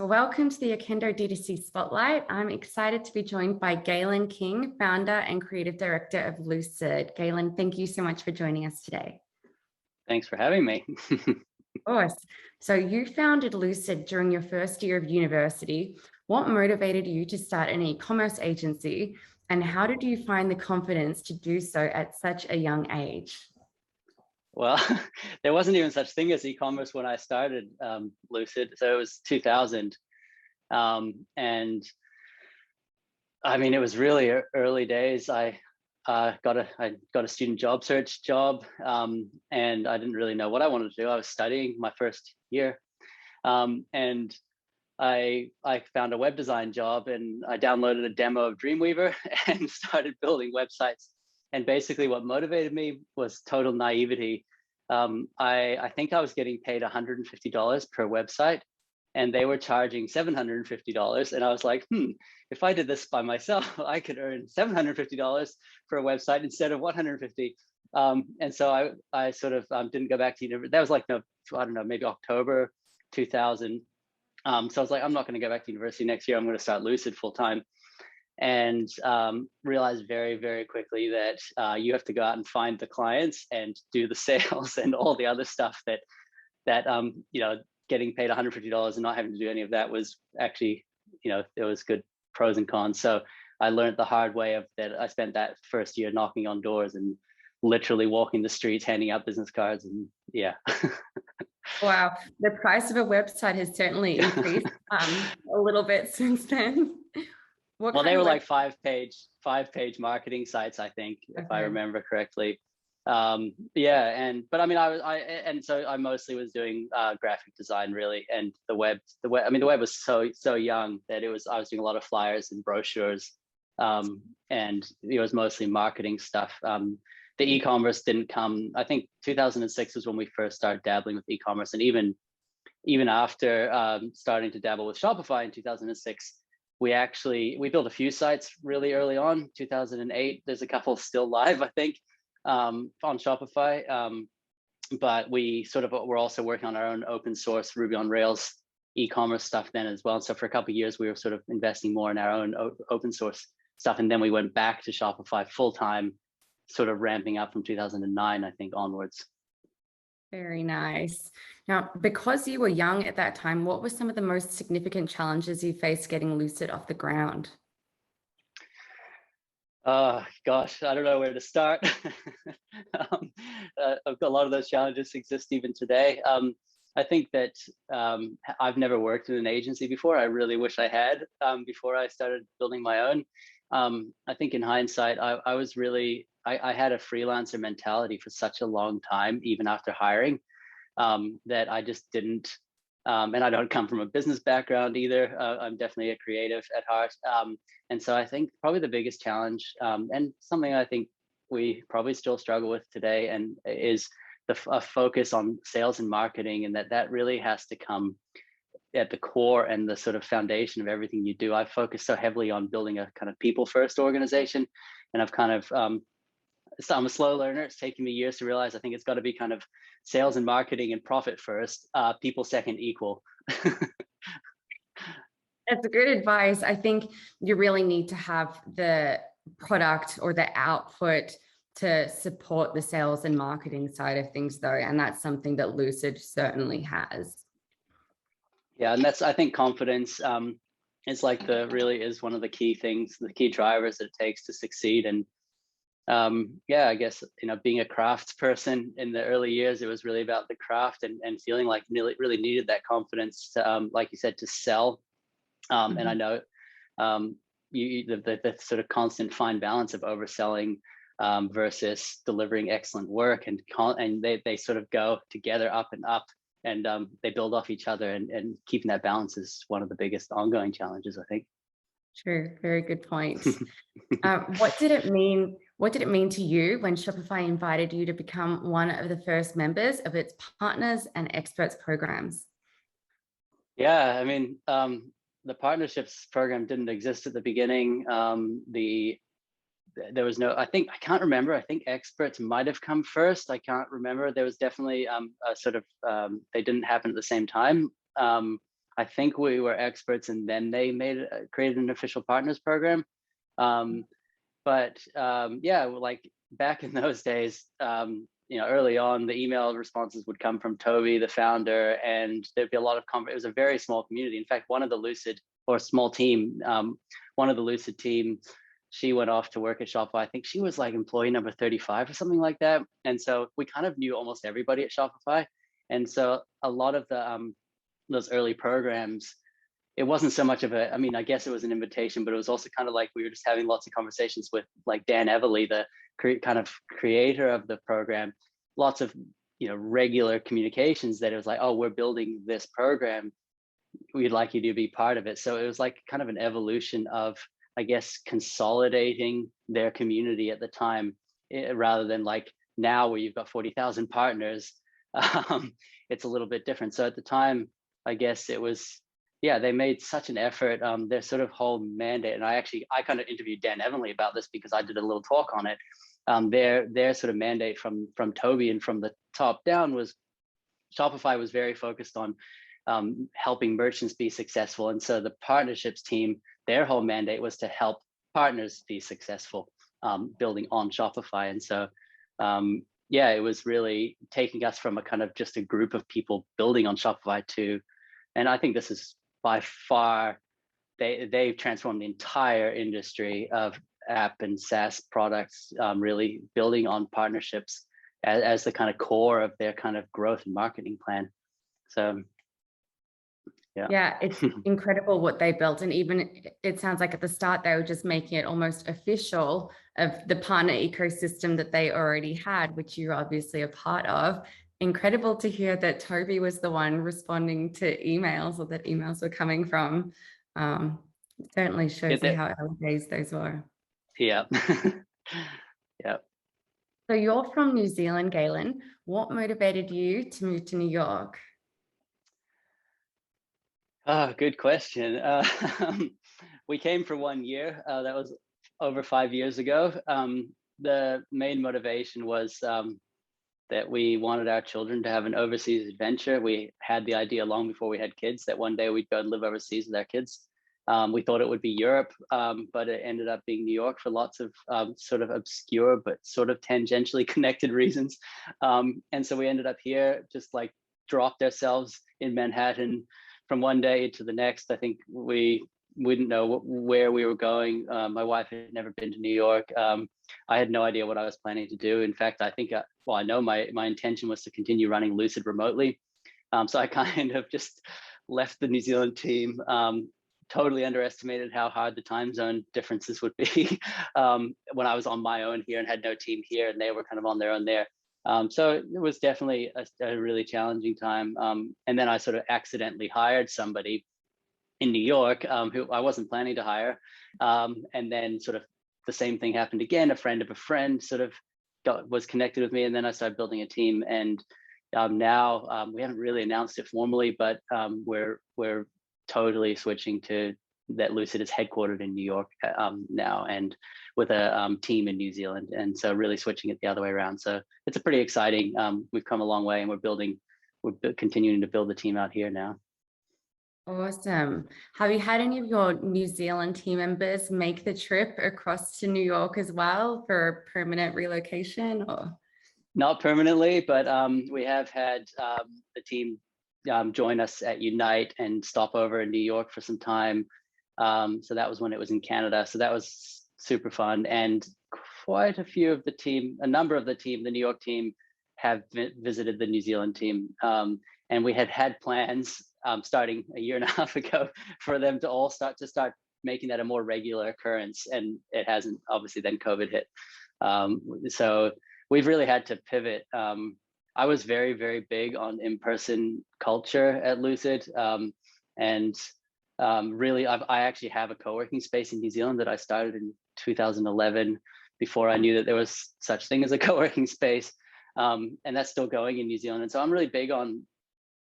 welcome to the Okendo D2C Spotlight. I'm excited to be joined by Galen King, founder and creative director of Lucid. Galen, thank you so much for joining us today. Thanks for having me. Of course. So you founded Lucid during your first year of university. What motivated you to start an e-commerce agency, and how did you find the confidence to do so at such a young age? Well, there wasn't even such thing as e-commerce when I started Lucid. So it was 2000. And I mean, it was really early days. I got a student job search job, and I didn't really know what I wanted to do. I was studying my first year, and I found a web design job, and I downloaded a demo of Dreamweaver and started building websites. And basically what motivated me was total naivety. I think I was getting paid $150 per website, and they were charging $750. And I was like, if I did this by myself, I could earn $750 for a website instead of $150. And so I sort of didn't go back to university. That was like, I don't know, maybe October 2000. So I was like, I'm not going to go back to university next year. I'm going to start Lucid full time. And realized very, very quickly that you have to go out and find the clients and do the sales and all the other stuff that getting paid $150 and not having to do any of that was actually, there was good pros and cons. So I learned the hard way of that. I spent that first year knocking on doors and literally walking the streets, handing out business cards, and yeah. Wow, the price of a website has certainly increased a little bit since then. Well, they were like five-page marketing sites, I think, if I remember correctly. But I mean, so I mostly was doing graphic design really, and the web. I mean, the web was so young that I was doing a lot of flyers and brochures, and it was mostly marketing stuff. The e-commerce didn't come. I think 2006 was when we first started dabbling with e-commerce, and even after starting to dabble with Shopify in 2006. We built a few sites really early on, 2008. There's a couple still live, I think, on Shopify. But we were also working on our own open source Ruby on Rails e-commerce stuff then as well. So for a couple of years, we were sort of investing more in our own open source stuff. And then we went back to Shopify full time, sort of ramping up from 2009, I think, onwards. Very nice. Now, because you were young at that time, what were some of the most significant challenges you faced getting Lucid off the ground? Gosh, I don't know where to start. A lot of those challenges exist even today. I think that I've never worked in an agency before. I really wish I had before I started building my own. I think in hindsight, I had a freelancer mentality for such a long time, even after hiring, that I just didn't, and I don't come from a business background either. I'm definitely a creative at heart. And so I think probably the biggest challenge, and something I think we probably still struggle with today, and is a focus on sales and marketing, and that really has to come at the core and the sort of foundation of everything you do. I focus so heavily on building a kind of people first organization, and I've kind of, so I'm a slow learner. It's taken me years to realize I think it's got to be kind of sales and marketing and profit first, people second equal. That's good advice. I think you really need to have the product or the output to support the sales and marketing side of things though. And that's something that Lucid certainly has. Yeah, and I think confidence is really is one of the key things, the key drivers that it takes to succeed. And I guess, being a crafts person in the early years, it was really about the craft and feeling like really needed that confidence to, like you said, to sell. And I know the sort of constant fine balance of overselling versus delivering excellent work, and they sort of go together up and up. And they build off each other, and keeping that balance is one of the biggest ongoing challenges, I think. True. Very good point. What did it mean? What did it mean to you when Shopify invited you to become one of the first members of its partners and experts programs? Yeah, I mean, the partnerships program didn't exist at the beginning. There was no, I can't remember. I think experts might have come first. I can't remember. There was definitely they didn't happen at the same time. I think we were experts, and then they created an official partners program. Yeah, like back in those days, early on, the email responses would come from Toby, the founder, and there'd be a lot of it was a very small community. In fact, one of the Lucid, or small team, one of the Lucid team, she went off to work at Shopify. I think she was like employee number 35 or something like that. And so we kind of knew almost everybody at Shopify. And so a lot of the those early programs, it wasn't so much of I mean, I guess it was an invitation, but it was also kind of like we were just having lots of conversations with like Dan Everly, the kind of creator of the program, lots of, regular communications that it was like, oh, we're building this program. We'd like you to be part of it. So it was like kind of an evolution of, I guess, consolidating their community at the time, rather than like now where you've got 40,000 partners. It's a little bit different. So at the time, I guess it was, yeah, they made such an effort. Their sort of whole mandate, and I kind of interviewed Dan Everly about this because I did a little talk on it. Their sort of mandate from Toby and from the top down was Shopify was very focused on helping merchants be successful, and so the partnerships team, their whole mandate was to help partners be successful, building on Shopify. And so yeah, it was really taking us from a kind of just a group of people building on Shopify to, and I think this is by far, they've transformed the entire industry of app and SaaS products, really building on partnerships as the kind of core of their kind of growth and marketing plan. So yeah, it's incredible what they built. And even it sounds like at the start, they were just making it almost official of the partner ecosystem that they already had, which you're obviously a part of. Incredible to hear that Toby was the one responding to emails, or that emails were coming from. It certainly shows you how early days those were. Yeah. Yeah. So you're from New Zealand, Galen. What motivated you to move to New York? Oh, good question. We came for 1 year. That was over 5 years ago. The main motivation was that we wanted our children to have an overseas adventure. We had the idea long before we had kids that one day we'd go and live overseas with our kids. We thought it would be Europe, but it ended up being New York for lots of sort of obscure but sort of tangentially connected reasons. And so we ended up here, just like dropped ourselves in Manhattan from one day to the next. I think we didn't know where we were going. My wife had never been to New York. I had no idea what I was planning to do. In fact, I think, I know my intention was to continue running Lucid remotely. So I kind of just left the New Zealand team, totally underestimated how hard the time zone differences would be when I was on my own here and had no team here, and they were kind of on their own there. So it was definitely a really challenging time. And then I sort of accidentally hired somebody in New York who I wasn't planning to hire. And then sort of the same thing happened again. A friend of a friend sort of was connected with me, and then I started building a team. And now we haven't really announced it formally, but we're totally switching to that Lucid is headquartered in New York now, and with a team in New Zealand. And so really switching it the other way around. So it's a pretty exciting, we've come a long way, and we're continuing to build the team out here now. Awesome. Have you had any of your New Zealand team members make the trip across to New York as well for permanent relocation? Or not permanently, but we have had the team join us at Unite and stop over in New York for some time. So that was when it was in Canada. So that was super fun. And quite a few of the team, a number of the team, the New York team, have visited the New Zealand team. And we had plans starting a year and a half ago for them to all start making that a more regular occurrence. And it hasn't. Obviously, then COVID hit. So we've really had to pivot. I was very, very big on in-person culture at Lucid. Really, I actually have a co-working space in New Zealand that I started in 2011 before I knew that there was such thing as a co-working space. And that's still going in New Zealand. And so I'm really big on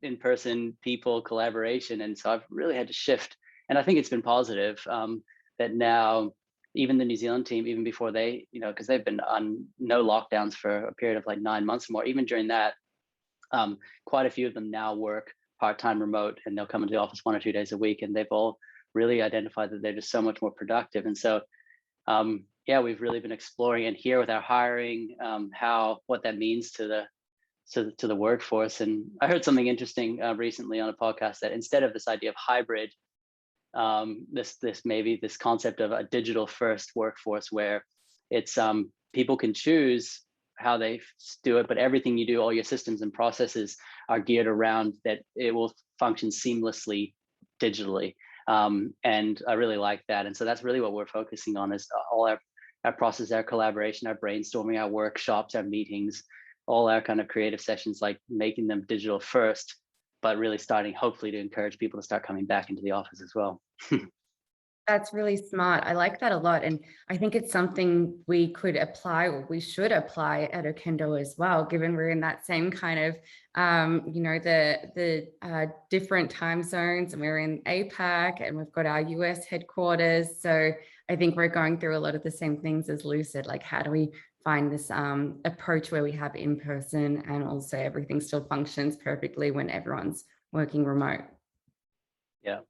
in-person people collaboration. And so I've really had to shift. And I think it's been positive that now even the New Zealand team, even before they, because they've been on no lockdowns for a period of like 9 months or more, even during that, quite a few of them now work part-time remote, and they'll come into the office 1 or 2 days a week, and they've all really identified that they're just so much more productive. And so yeah, we've really been exploring and here with our hiring, what that means to the workforce. And I heard something interesting recently on a podcast, that instead of this idea of hybrid, this concept of a digital first workforce, where it's people can choose how they do it, but everything you do, all your systems and processes are geared around that it will function seamlessly digitally. And I really like that. And so that's really what we're focusing on, is all our process, our collaboration, our brainstorming, our workshops, our meetings, all our kind of creative sessions, like making them digital first, but really starting hopefully to encourage people to start coming back into the office as well. That's really smart. I like that a lot. And I think it's something we could apply, or we should apply at Okendo as well, given we're in that same kind of, the different time zones, and we're in APAC and we've got our US headquarters. So I think we're going through a lot of the same things as Lucid. Like, how do we find this approach where we have in person and also everything still functions perfectly when everyone's working remote? Yeah.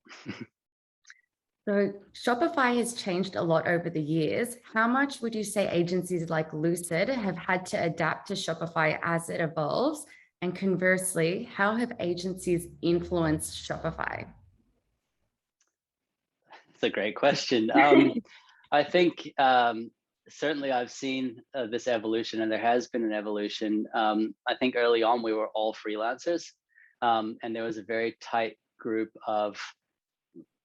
So Shopify has changed a lot over the years. How much would you say agencies like Lucid have had to adapt to Shopify as it evolves? And conversely, how have agencies influenced Shopify? It's a great question. I think certainly I've seen this evolution, and there has been an evolution. I think early on we were all freelancers, and there was a very tight group of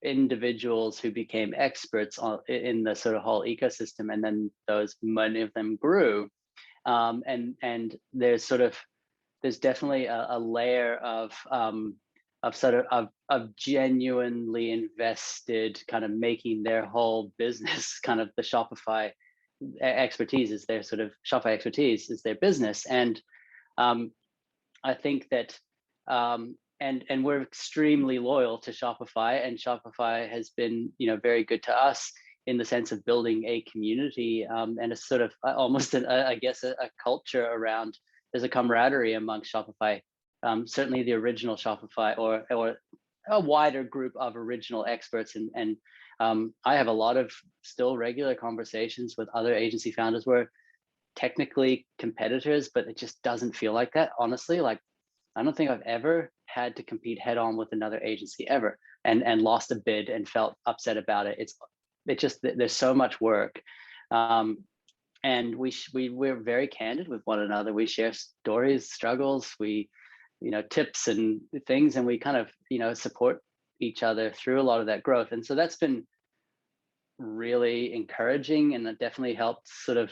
individuals who became experts in the sort of whole ecosystem, and then many of them grew, and there's definitely a layer of genuinely invested, kind of making their whole business kind of the Shopify expertise is their sort of Shopify expertise is their business. And I think that and we're extremely loyal to Shopify, and Shopify has been very good to us in the sense of building a community, and a sort of almost I guess a culture around. There's a camaraderie amongst Shopify, certainly the original Shopify, or a wider group of original experts, and I have a lot of still regular conversations with other agency founders where technically competitors, but it just doesn't feel like that, honestly. Like, I don't think I've ever had to compete head on with another agency ever, and lost a bid and felt upset about it. It just, there's so much work, and we're very candid with one another. We share stories, struggles, tips and things, and we kind of support each other through a lot of that growth. And so that's been really encouraging, and it definitely helped sort of,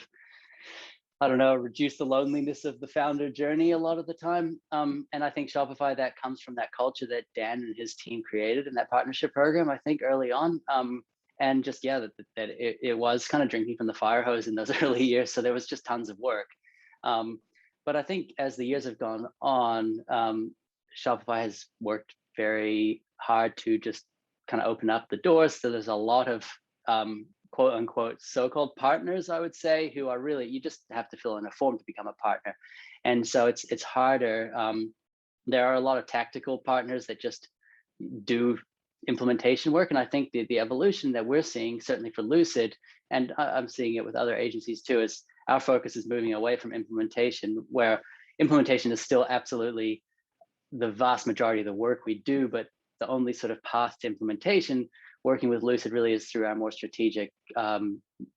I don't know, reduce the loneliness of the founder journey a lot of the time. And I think Shopify, that comes from that culture that Dan and his team created in that partnership program, I think early on. And just, yeah, that it was kind of drinking from the fire hose in those early years. So there was just tons of work. But I think as the years have gone on, Shopify has worked very hard to just kind of open up the doors. So there's a lot of quote unquote so-called partners, I would say, who are really, you just have to fill in a form to become a partner. And so it's harder. There are a lot of tactical partners that just do implementation work. And I think the evolution that we're seeing, certainly for Lucid, and I'm seeing it with other agencies too, is our focus is moving away from implementation, where implementation is still absolutely the vast majority of the work we do, but the only sort of path to implementation working with Lucid really is through our more strategic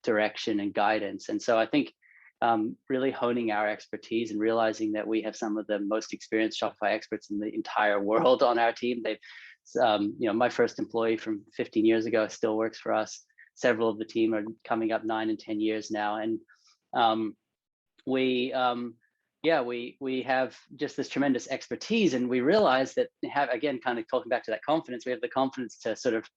direction and guidance. And so I think really honing our expertise and realizing that we have some of the most experienced Shopify experts in the entire world on our team. They've, my first employee from 15 years ago still works for us. Several of the team are coming up 9 and 10 years now. And we have just this tremendous expertise, and we realize that again, kind of talking back to that confidence, we have the confidence to sort of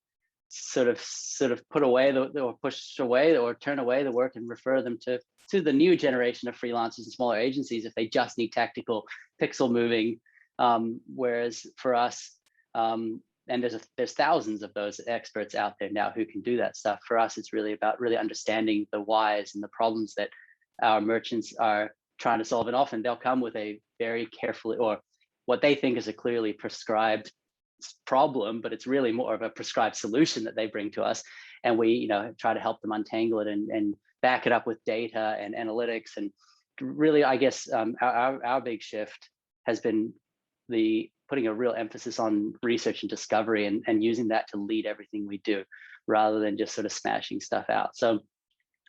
put away or push away or turn away the work and refer them to the new generation of freelancers and smaller agencies if they just need tactical pixel moving. Whereas for us, and there's thousands of those experts out there now who can do that stuff. For us, it's really about really understanding the whys and the problems that our merchants are trying to solve. And often they'll come with a very carefully, or what they think is a clearly prescribed problem, but it's really more of a prescribed solution that they bring to us. And we, try to help them untangle it and back it up with data and analytics. And really, I guess our big shift has been the putting a real emphasis on research and discovery and using that to lead everything we do rather than just sort of smashing stuff out. So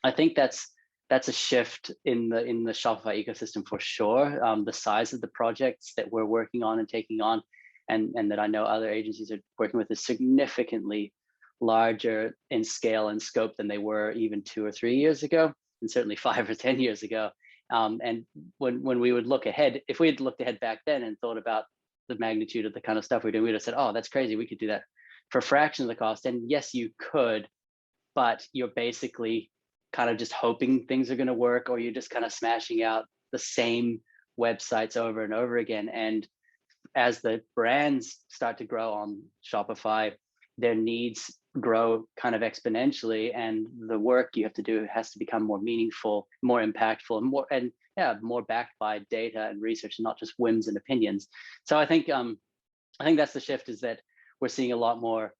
I think that's a shift in the Shopify ecosystem for sure. The size of the projects that we're working on and taking on, and that I know other agencies are working with, is significantly larger in scale and scope than they were even 2 or 3 years ago, and certainly 5 or 10 years ago. And when we would look ahead, if we had looked ahead back then and thought about the magnitude of the kind of stuff we're doing, we'd have said, oh, that's crazy. We could do that for a fraction of the cost. And yes, you could, but you're basically kind of just hoping things are going to work, or you're just kind of smashing out the same websites over and over again. And as the brands start to grow on Shopify, their needs grow kind of exponentially, and the work you have to do has to become more meaningful, more impactful, and more backed by data and research, and not just whims and opinions. So I think that's the shift, is that we're seeing a lot more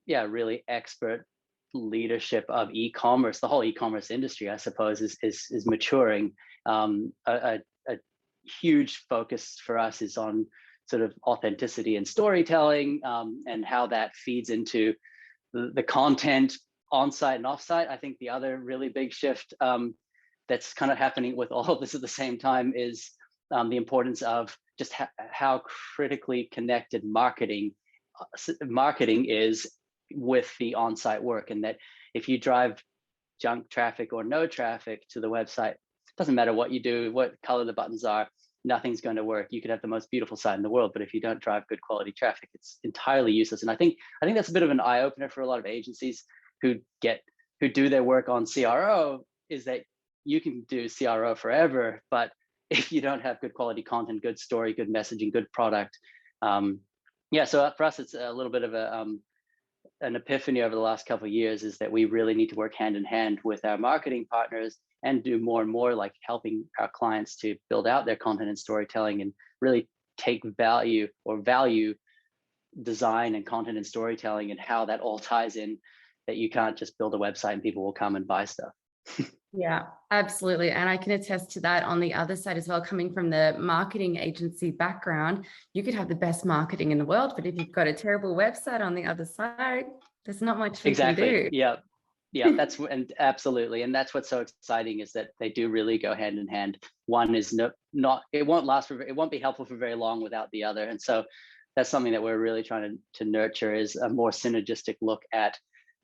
really expert leadership of e-commerce. The whole e-commerce industry, I suppose, is maturing. A huge focus for us is on sort of authenticity and storytelling, and how that feeds into the content on-site and off-site. I think the other really big shift that's kind of happening with all of this at the same time is the importance of just how critically connected marketing is with the on-site work, and that if you drive junk traffic or no traffic to the website, it doesn't matter what you do, what color the buttons are, nothing's going to work. You could have the most beautiful site in the world, but if you don't drive good quality traffic, it's entirely useless. And I think that's a bit of an eye opener for a lot of agencies who do their work on CRO, is that you can do CRO forever, but if you don't have good quality content, good story, good messaging, good product, so for us, it's a little bit of an epiphany over the last couple of years, is that we really need to work hand in hand with our marketing partners and do more and more, like helping our clients to build out their content and storytelling, and really take value design and content and storytelling, and how that all ties in, that you can't just build a website and people will come and buy stuff. Yeah, absolutely. And I can attest to that on the other side as well. Coming from the marketing agency background, you could have the best marketing in the world, but if you've got a terrible website on the other side, there's not much we can do. Yeah, and absolutely. And that's what's so exciting, is that they do really go hand in hand. One is it won't be helpful for very long without the other. And so that's something that we're really trying to nurture, is a more synergistic look at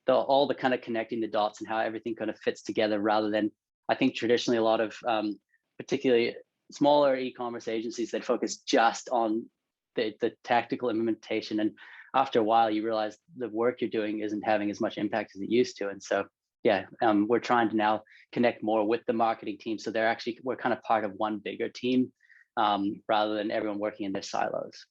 all the kind of connecting the dots and how everything kind of fits together, rather than, I think traditionally a lot of particularly smaller e-commerce agencies that focus just on the tactical implementation. And after a while, you realize the work you're doing isn't having as much impact as it used to. And so, we're trying to now connect more with the marketing team. So we're kind of part of one bigger team, rather than everyone working in their silos.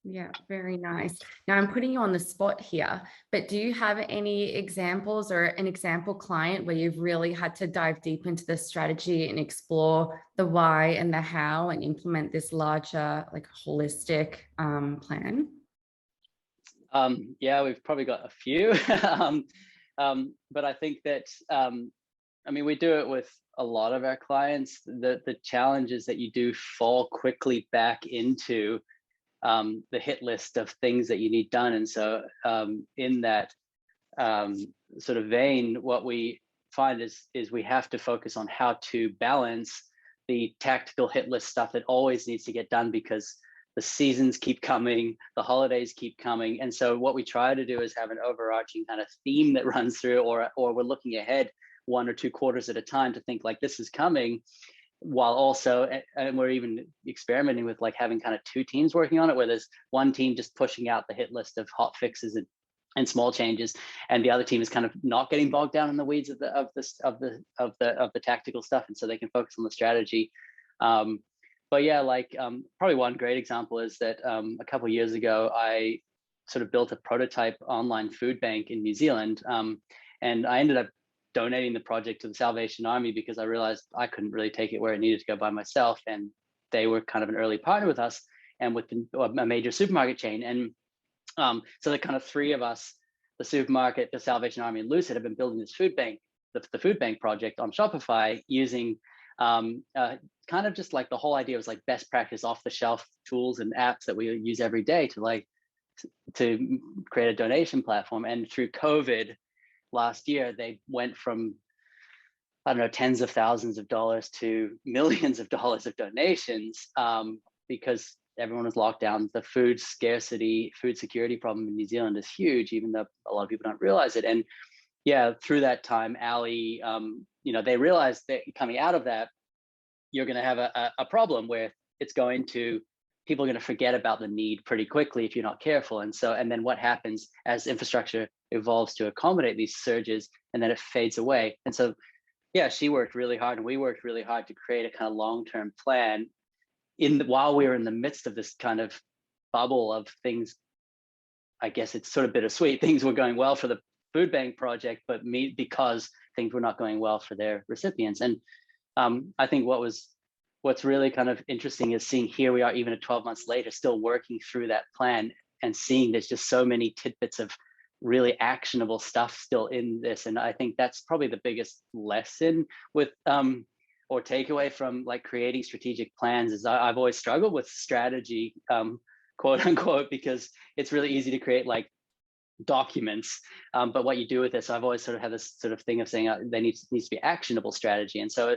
Yeah, very nice. Now I'm putting you on the spot here, but do you have any examples or an example client where you've really had to dive deep into the strategy and explore the why and the how and implement this larger, like holistic plan? We've probably got a few, but I think that, we do it with a lot of our clients. The challenge is that you do fall quickly back into the hit list of things that you need done. And so in that sort of vein, what we find is we have to focus on how to balance the tactical hit list stuff that always needs to get done, because the seasons keep coming, the holidays keep coming. And so what we try to do is have an overarching kind of theme that runs through, or we're looking ahead 1 or 2 quarters at a time to think like this is coming, while also, and we're even experimenting with like having kind of 2 teams working on it, where there's one team just pushing out the hit list of hot fixes and small changes, and the other team is kind of not getting bogged down in the weeds of the tactical stuff, and so they can focus on the strategy. Probably one great example is that a couple of years ago, I sort of built a prototype online food bank in New Zealand, and I ended up donating the project to the Salvation Army, because I realized I couldn't really take it where it needed to go by myself, and they were kind of an early partner with us. and with a major supermarket chain. And so the kind of three of us, the supermarket, the Salvation Army, and Lucid, have been building this food bank, the food bank project on Shopify, using kind of just like the whole idea was like best practice off the shelf tools and apps that we use every day to create a donation platform. And through COVID last year, they went from, I don't know, tens of thousands of dollars to millions of dollars of donations, because everyone was locked down. The food scarcity, food security problem in New Zealand is huge, even though a lot of people don't realize it. And yeah, through that time, Ali, they realized that coming out of that, you're going to have a problem where people are going to forget about the need pretty quickly if you're not careful. And then what happens as infrastructure evolves to accommodate these surges, and then it fades away. And so, yeah, she worked really hard, and we worked really hard to create a kind of long-term plan while we were in the midst of this kind of bubble of things. I guess it's sort of bittersweet. Things were going well for the food bank project, but because things were not going well for their recipients. And I think what's really kind of interesting is seeing here we are, even at 12 months later, still working through that plan and seeing there's just so many tidbits of really actionable stuff still in this. And I think that's probably the biggest lesson with or takeaway from like creating strategic plans is I've always struggled with strategy, quote unquote, because it's really easy to create like documents, but what you do with this, I've always sort of had this sort of thing of saying there needs to be actionable strategy. And so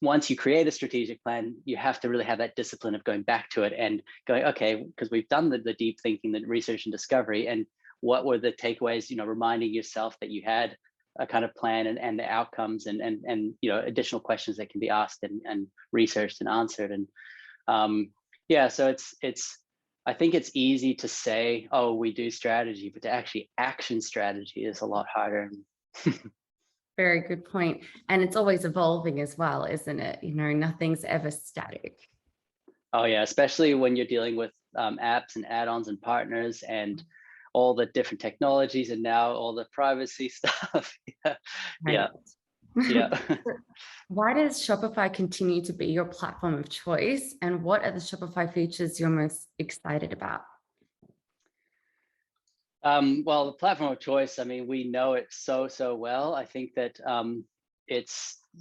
once you create a strategic plan, you have to really have that discipline of going back to it and going, okay, because we've done the deep thinking, the research and discovery, and what were the takeaways, reminding yourself that you had a kind of plan and the outcomes and additional questions that can be asked and researched and answered. And so it's I think it's easy to say, oh, we do strategy, but to actually action strategy is a lot harder. Very good point. And it's always evolving as well, isn't it? Nothing's ever static. Oh yeah, especially when you're dealing with apps and add-ons and partners and all the different technologies, and now all the privacy stuff. Yeah. Why does Shopify continue to be your platform of choice? And what are the Shopify features you're most excited about? Well, the platform of choice, I mean, we know it so well. I think that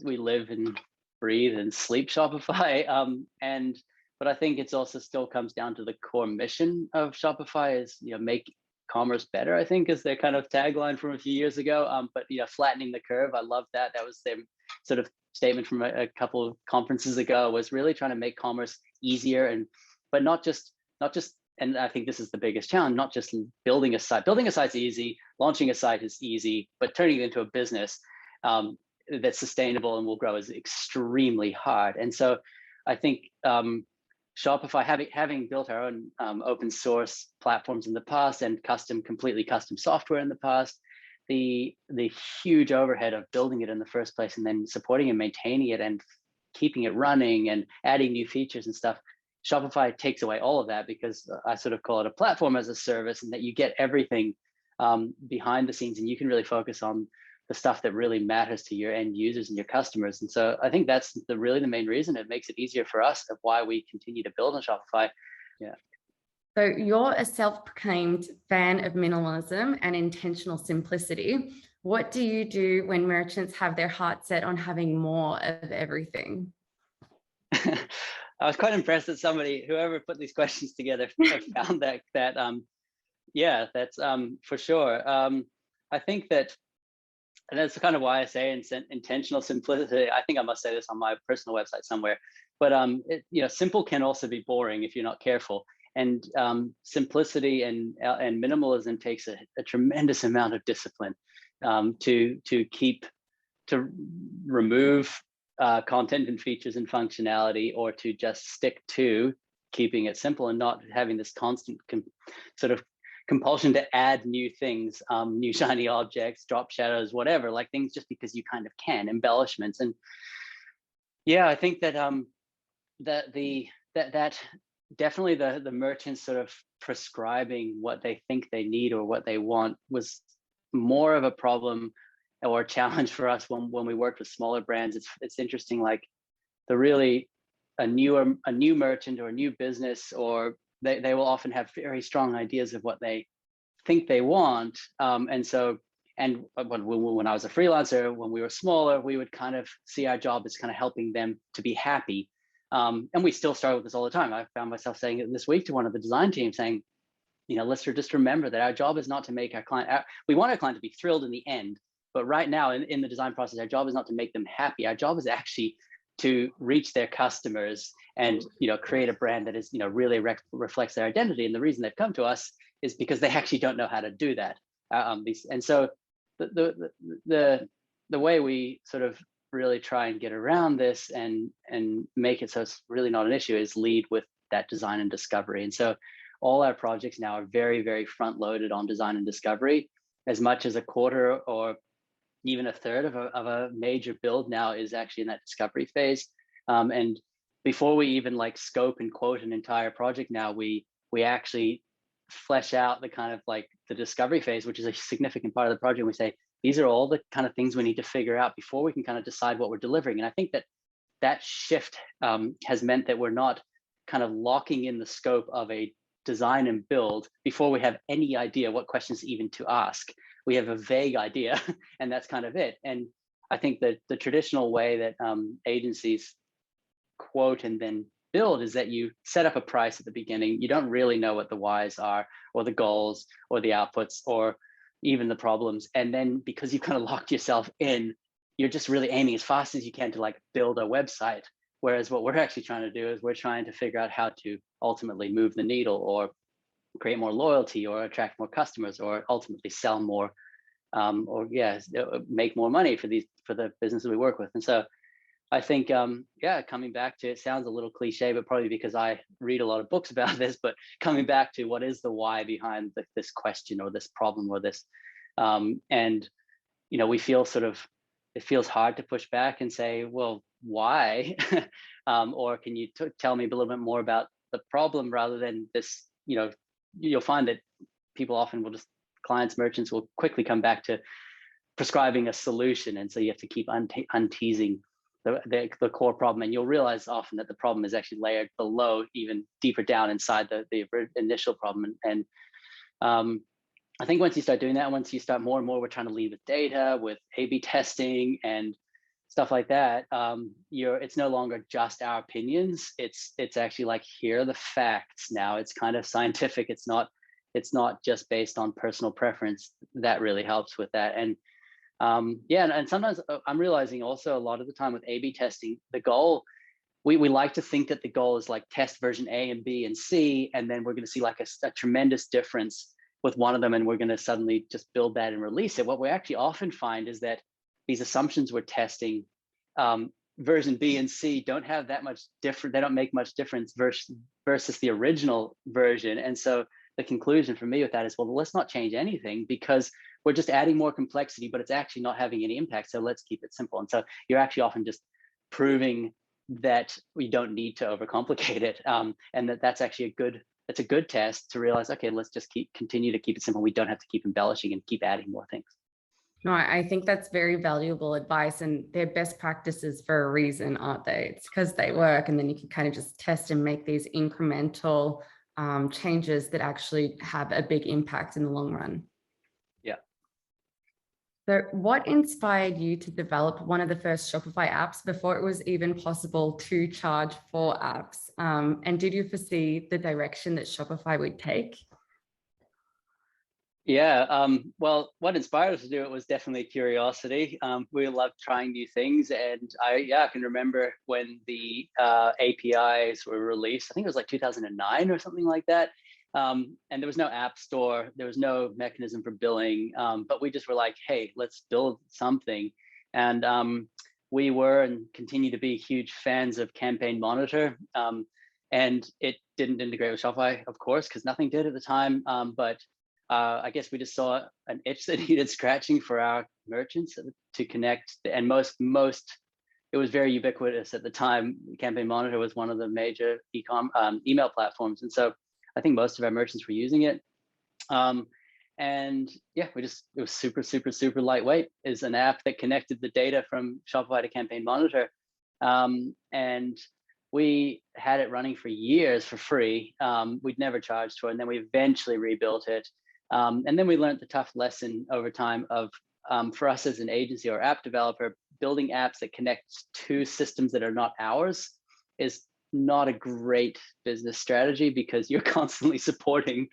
we live and breathe and sleep Shopify. But I think it's also still comes down to the core mission of Shopify is, make commerce better, I think, is their kind of tagline from a few years ago. But flattening the curve, I love that. That was their sort of statement from a couple of conferences ago, was really trying to make commerce easier, but not just. And I think this is the biggest challenge, not just building a site. Building a site's easy, launching a site is easy, but turning it into a business that's sustainable and will grow is extremely hard. And so I think Shopify, having built our own open source platforms in the past and completely custom software in the past, the huge overhead of building it in the first place and then supporting and maintaining it and keeping it running and adding new features and stuff, Shopify takes away all of that, because I sort of call it a platform as a service, and that you get everything behind the scenes, and you can really focus on the stuff that really matters to your end users and your customers. And so I think that's really the main reason. It makes it easier for us of why we continue to build on Shopify. Yeah. So you're a self-proclaimed fan of minimalism and intentional simplicity. What do you do when merchants have their heart set on having more of everything? I was quite impressed that whoever put these questions together found that that's for sure. I think that, and that's kind of why I say intentional simplicity. I think I must say this on my personal website somewhere, but simple can also be boring if you're not careful. And simplicity and minimalism takes a tremendous amount of discipline to remove content and features and functionality, or to just stick to keeping it simple and not having this constant sort of compulsion to add new things, new shiny objects, drop shadows, whatever, like things just because you kind of can, embellishments. And yeah, I think that that definitely the merchants sort of prescribing what they think they need or what they want was more of a problem or a challenge for us when we worked with smaller brands. It's interesting, like the really a new merchant or a new business, or they will often have very strong ideas of what they think they want. And when I was a freelancer, when we were smaller, we would kind of see our job as kind of helping them to be happy. And we still struggle with this all the time. I found myself saying it this week to one of the design teams, saying, let's just remember that our job is not to make our client, we want our client to be thrilled in the end. But right now in the design process, our job is not to make them happy. Our job is actually to reach their customers and create a brand that is really reflects their identity. And the reason they've come to us is because they actually don't know how to do that. And so the way we sort of really try and get around this and make it so it's really not an issue is lead with that design and discovery. And so all our projects now are very, very front loaded on design and discovery. As much as a quarter or even a third of a major build now is actually in that discovery phase. And before we even like scope and quote an entire project now, we actually flesh out the kind of like the discovery phase, which is a significant part of the project. We say, these are all the kind of things we need to figure out before we can kind of decide what we're delivering. And I think that shift has meant that we're not kind of locking in the scope of a design and build before we have any idea what questions even to ask. We have a vague idea and that's kind of it. And I think that the traditional way that agencies quote and then build is that you set up a price at the beginning. You don't really know what the whys are or the goals or the outputs or even the problems. And then because you've kind of locked yourself in, you're just really aiming as fast as you can to like build a website. Whereas what we're actually trying to do is we're trying to figure out how to ultimately move the needle or create more loyalty or attract more customers or ultimately sell more make more money for the businesses we work with. And so I think, coming back to, it sounds a little cliche, but probably because I read a lot of books about this, but coming back to what is the why behind this question or this problem or this, we feel it feels hard to push back and say, well, why? Or can you tell me a little bit more about the problem rather than this, you'll find that people often clients, merchants will quickly come back to prescribing a solution. And so you have to keep unteasing the core problem, and you'll realize often that the problem is actually layered below, even deeper down inside the initial problem. And I think once you start doing that, once you start more and more, we're trying to lead with data, with A/B testing and stuff like that. It's no longer just our opinions. It's actually like, here are the facts now. It's kind of scientific. It's not just based on personal preference. That really helps with that. And and sometimes I'm realizing also a lot of the time with A/B testing, the goal, we like to think that the goal is like test version A and B and C, and then we're going to see like a tremendous difference with one of them, and we're going to suddenly just build that and release it. What we actually often find is that these assumptions we're testing, version B and C don't have that much different. They don't make much difference versus the original version. And so the conclusion for me with that is, well, let's not change anything because we're just adding more complexity, but it's actually not having any impact. So let's keep it simple. And so you're actually often just proving that we don't need to overcomplicate it, and that's actually a good test to realize, okay, let's just continue to keep it simple. We don't have to keep embellishing and keep adding more things. No, I think that's very valuable advice, and they're best practices for a reason, aren't they? It's because they work, and then you can kind of just test and make these incremental changes that actually have a big impact in the long run. Yeah. So what inspired you to develop one of the first Shopify apps before it was even possible to charge for apps? And did you foresee the direction that Shopify would take? Yeah, well, what inspired us to do it was definitely curiosity. We loved trying new things, and I can remember when the APIs were released. I think it was like 2009 or something like that. And there was no app store, there was no mechanism for billing, but we just were like, hey, let's build something. And we were and continue to be huge fans of Campaign Monitor. And it didn't integrate with Shopify, of course, because nothing did at the time. But I guess we just saw an itch that needed scratching for our merchants to connect. And most, it was very ubiquitous at the time. Campaign Monitor was one of the major email platforms. And so I think most of our merchants were using it. And yeah, it was super, super, super lightweight. Is an app that connected the data from Shopify to Campaign Monitor. And we had it running for years for free. We'd never charged for it, and then we eventually rebuilt it. And then we learned the tough lesson over time of, for us as an agency or app developer, building apps that connect to systems that are not ours is not a great business strategy, because you're constantly supporting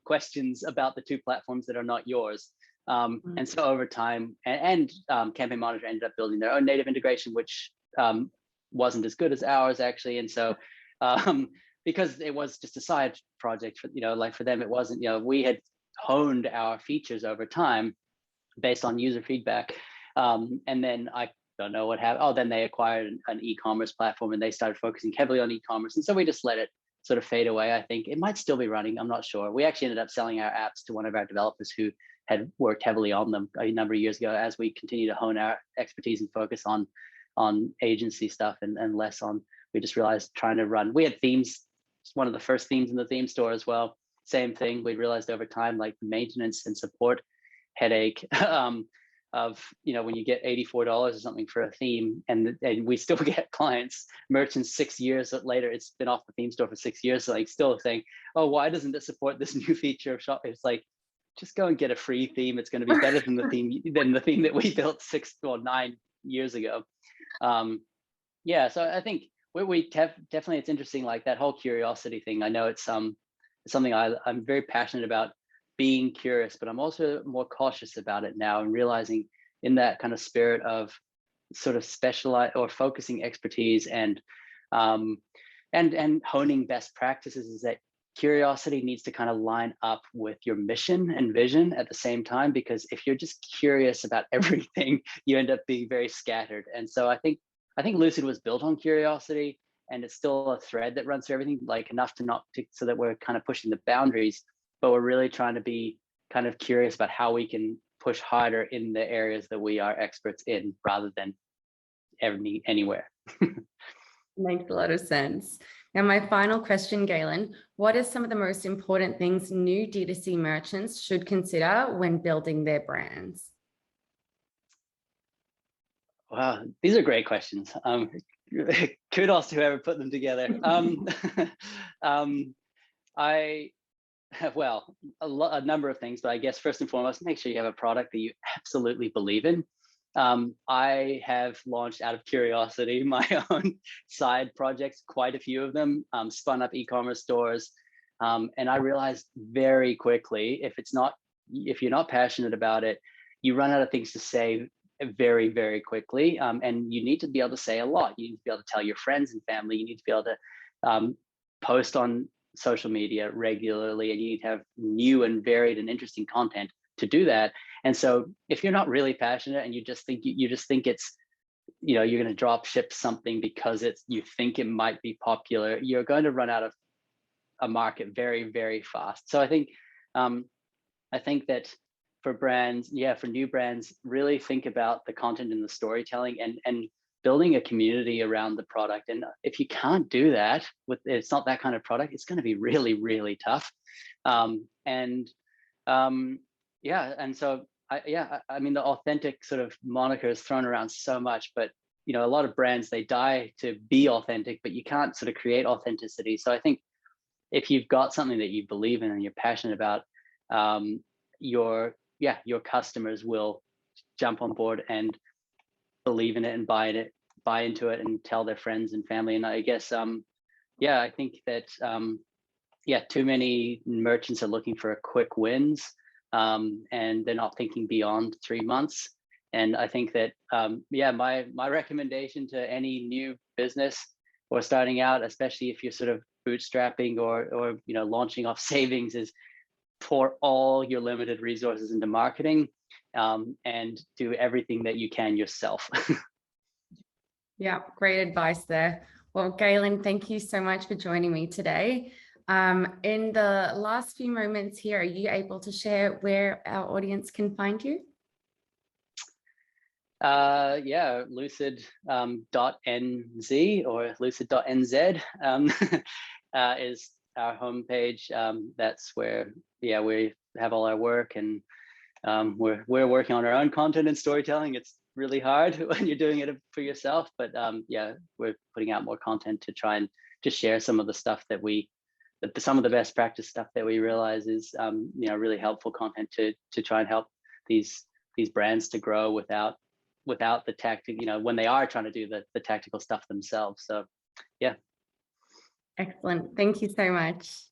questions about the two platforms that are not yours. And so over time, Campaign Monitor ended up building their own native integration, which wasn't as good as ours, actually. And so because it was just a side project for, like for them, it wasn't, we had honed our features over time based on user feedback. And then I don't know what happened. Oh, then they acquired an e-commerce platform and they started focusing heavily on e-commerce. And so we just let it sort of fade away. I think it might still be running. I'm not sure. We actually ended up selling our apps to one of our developers who had worked heavily on them a number of years ago, as we continue to hone our expertise and focus on agency stuff and less on, we just realized trying to run, we had themes, one of the first themes in the theme store as well. Same thing. We realized over time, like maintenance and support headache of, when you get $84 or something for a theme, and we still get clients, merchants 6 years later, it's been off the theme store for 6 years, so like still saying, oh, why doesn't it support this new feature of Shop? It's like, just go and get a free theme. It's going to be better than the theme that we built 9 years ago. Yeah, so I think we definitely, it's interesting, like that whole curiosity thing. I know it's something I'm very passionate about, being curious, but I'm also more cautious about it now, and realizing in that kind of spirit of sort of specialize or focusing expertise and honing best practices, is that curiosity needs to kind of line up with your mission and vision at the same time, because if you're just curious about everything, you end up being very scattered. And so I think Lucid was built on curiosity, and it's still a thread that runs through everything, like enough so that we're kind of pushing the boundaries, but we're really trying to be kind of curious about how we can push harder in the areas that we are experts in, rather than anywhere. Makes a lot of sense. Now, my final question, Galen, what are some of the most important things new D2C merchants should consider when building their brands? Wow, these are great questions. Kudos to whoever put them together. A number of things, but I guess first and foremost, make sure you have a product that you absolutely believe in. I have launched, out of curiosity, my own side projects, quite a few of them, spun up e-commerce stores. And I realized very quickly, if you're not passionate about it, you run out of things to say very, very quickly. And you need to be able to say a lot. You need to be able to tell your friends and family. You need to be able to post on social media regularly, and you need to have new and varied and interesting content to do that. And so if you're not really passionate and you just think it's, you're going to drop ship something because you think it might be popular, you're going to run out of a market very, very fast. So I think that for brands, for new brands, really think about the content and the storytelling and building a community around the product. And if you can't do that it's not that kind of product, it's going to be really, really tough. And so I mean, the authentic sort of moniker is thrown around so much, but a lot of brands, they die to be authentic, but you can't sort of create authenticity. So I think if you've got something that you believe in and you're passionate about, your customers will jump on board and believe in it and buy into it and tell their friends and family. And I guess I think that too many merchants are looking for quick wins, and they're not thinking beyond 3 months. And I think that my recommendation to any new business or starting out, especially if you're sort of bootstrapping or launching off savings, is pour all your limited resources into marketing, and do everything that you can yourself. Yeah, great advice there. Well, Galen, thank you so much for joining me today. In the last few moments here, are you able to share where our audience can find you? Lucid .nz or lucid.nz is our homepage. That's where we have all our work, and we're working on our own content and storytelling. It's really hard when you're doing it for yourself. But yeah, we're putting out more content to try and just share some of the stuff that some of the best practice stuff that we realize is really helpful content to try and help these brands to grow without the tactic, when they are trying to do the tactical stuff themselves. So yeah. Excellent. Thank you so much.